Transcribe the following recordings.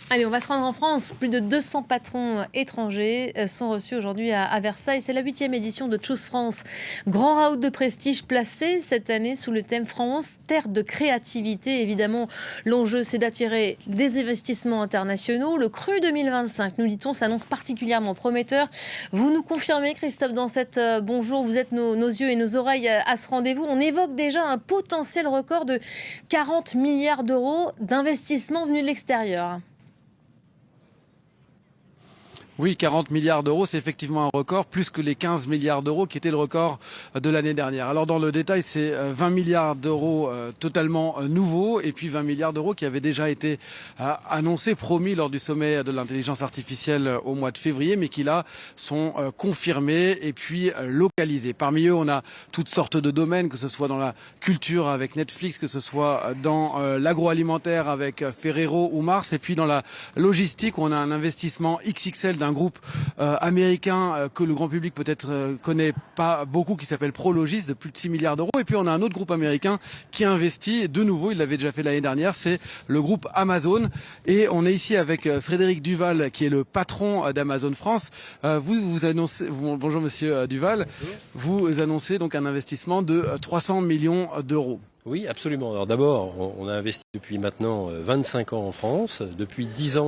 Allez, on va se rendre en France. Plus de 200 patrons étrangers sont reçus aujourd'hui à Versailles. C'est la 8e édition de Choose France. Grand raout de prestige placé cette année sous le thème France, terre de créativité. Évidemment, l'enjeu, c'est d'attirer des investissements internationaux. Le cru 2025, nous dit-on, s'annonce particulièrement prometteur. Vous nous confirmez, Christophe Dansette, bonjour, vous êtes nos yeux et nos oreilles à ce rendez-vous. On évoque déjà un potentiel record de 40 milliards d'euros d'investissements venus de l'extérieur. Oui, 40 milliards d'euros, c'est effectivement un record, plus que les 15 milliards d'euros qui étaient le record de l'année dernière. Alors dans le détail, c'est 20 milliards d'euros totalement nouveaux et puis 20 milliards d'euros qui avaient déjà été annoncés, promis lors du sommet de l'intelligence artificielle au mois de février, mais qui là sont confirmés et puis localisés. Parmi eux, on a toutes sortes de domaines, que ce soit dans la culture avec Netflix, que ce soit dans l'agroalimentaire avec Ferrero ou Mars, et puis dans la logistique, où on a un investissement XXL d'un groupe américain que le grand public peut-être connaît pas beaucoup, qui s'appelle Prologis, de plus de 6 milliards d'euros. Et puis on a un autre groupe américain qui investit de nouveau, il l'avait déjà fait l'année dernière, c'est le groupe Amazon. Et on est ici avec Frédéric Duval, qui est le patron d'Amazon France. Vous annoncez, bonjour monsieur Duval, vous annoncez donc un investissement de 300 millions d'euros. Oui, absolument. Alors d'abord, on a investi depuis maintenant 25 ans en France. Depuis 15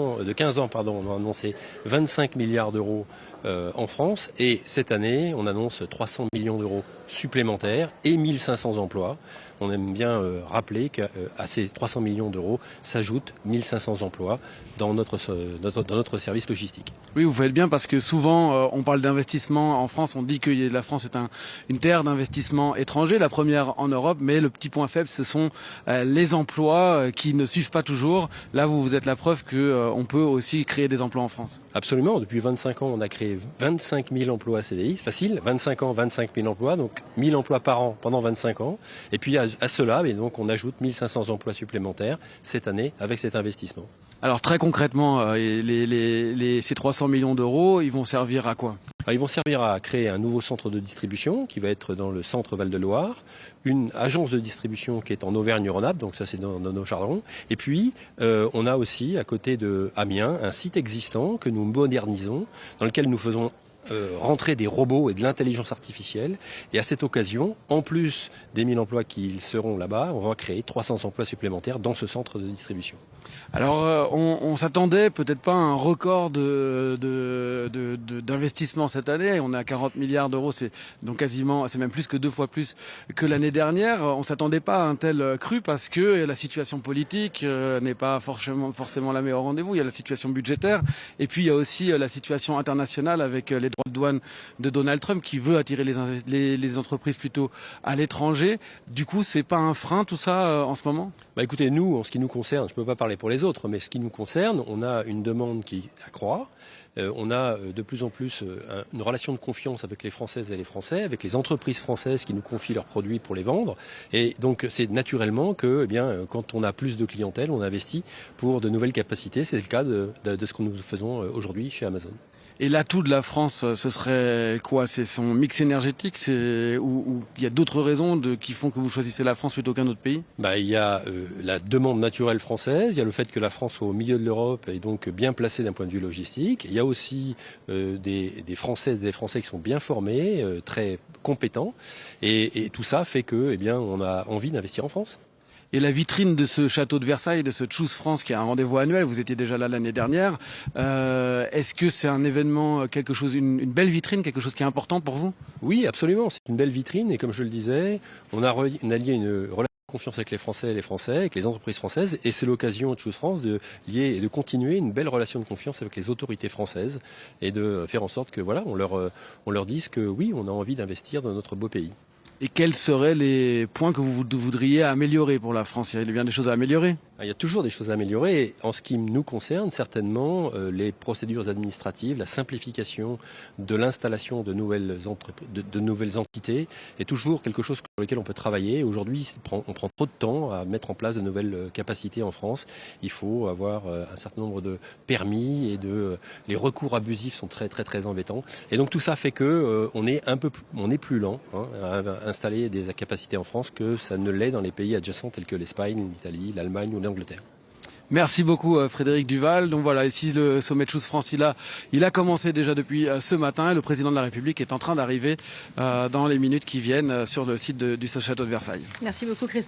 ans, on a annoncé 25 milliards d'euros en France. Et cette année, on annonce 300 millions d'euros supplémentaires et 1500 emplois. On aime bien rappeler qu'à ces 300 millions d'euros s'ajoutent 1500 emplois dans notre service logistique. Oui, vous faites bien, parce que souvent on parle d'investissement en France, on dit que la France est une terre d'investissement étranger, la première en Europe, mais le petit point faible, ce sont les emplois qui ne suivent pas toujours. Là, vous êtes la preuve qu'on peut aussi créer des emplois en France. Absolument, depuis 25 ans, on a créé 25 000 emplois CDI, facile, 25 ans, 25 000 emplois, donc 1000 emplois par an pendant 25 ans. Et puis à cela, et donc on ajoute 1500 emplois supplémentaires cette année avec cet investissement. Alors très concrètement, ces 300 millions d'euros, ils vont servir à quoi ? Ils vont servir à créer un nouveau centre de distribution qui va être dans le centre Val-de-Loire, une agence de distribution qui est en Auvergne-Rhône-Alpes, donc ça c'est dans nos chardons. Et puis on a aussi à côté de Amiens un site existant que nous modernisons, dans lequel nous faisons rentrer des robots et de l'intelligence artificielle. Et à cette occasion, en plus des 1000 emplois qui seront là-bas, on va créer 300 emplois supplémentaires dans ce centre de distribution. Alors on s'attendait peut-être pas à un record d'investissement cette année. On est à 40 milliards d'euros, c'est même plus que 2 fois plus que l'année dernière. On s'attendait pas à un tel cru, parce que la situation politique n'est pas forcément la meilleure au rendez-vous. Il y a la situation budgétaire et puis il y a aussi la situation internationale avec les droits de douane de Donald Trump, qui veut attirer les entreprises plutôt à l'étranger. Du coup, c'est pas un frein tout ça en ce moment ? Écoutez, nous, en ce qui nous concerne, je ne peux pas parler pour les autres, mais ce qui nous concerne, on a une demande qui accroît. On a de plus en plus une relation de confiance avec les Françaises et les Français, avec les entreprises françaises qui nous confient leurs produits pour les vendre. Et donc c'est naturellement que, quand on a plus de clientèle, on investit pour de nouvelles capacités. C'est le cas de ce que nous faisons aujourd'hui chez Amazon. Et l'atout de la France, ce serait quoi ? C'est son mix énergétique, ou il y a d'autres raisons qui font que vous choisissez la France plutôt qu'un autre pays ? Il y a la demande naturelle française, il y a le fait que la France soit au milieu de l'Europe et donc bien placée d'un point de vue logistique. Il y a aussi des Françaises et des Français qui sont bien formés, très compétents. Et tout ça fait que, on a envie d'investir en France. Et la vitrine de ce château de Versailles, de ce Choose France, qui est un rendez-vous annuel, vous étiez déjà là l'année dernière, est-ce que c'est un événement, une belle vitrine, quelque chose qui est important pour vous ? Oui, absolument, c'est une belle vitrine, et comme je le disais, on a lié une relation de confiance avec les Français et les Français, avec les entreprises françaises, et c'est l'occasion de Choose France de lier et de continuer une belle relation de confiance avec les autorités françaises, et de faire en sorte que on leur dise que oui, on a envie d'investir dans notre beau pays. Et quels seraient les points que vous voudriez améliorer pour la France ? Il y a bien des choses à améliorer ? Il y a toujours des choses à améliorer. Et en ce qui nous concerne, certainement, les procédures administratives, la simplification de l'installation de nouvelles entités est toujours quelque chose sur lequel on peut travailler. Aujourd'hui, on prend trop de temps à mettre en place de nouvelles capacités en France. Il faut avoir un certain nombre de permis et les recours abusifs sont très très très embêtants. Et donc tout ça fait que on est plus lent à installer des capacités en France que ça ne l'est dans les pays adjacents tels que l'Espagne, l'Italie, l'Allemagne ou l'Angleterre. Merci beaucoup Frédéric Duval. Donc voilà, ici le sommet de Choose France, il a commencé déjà depuis ce matin. Le président de la République est en train d'arriver dans les minutes qui viennent sur le site du Château de Versailles. Merci beaucoup Christophe.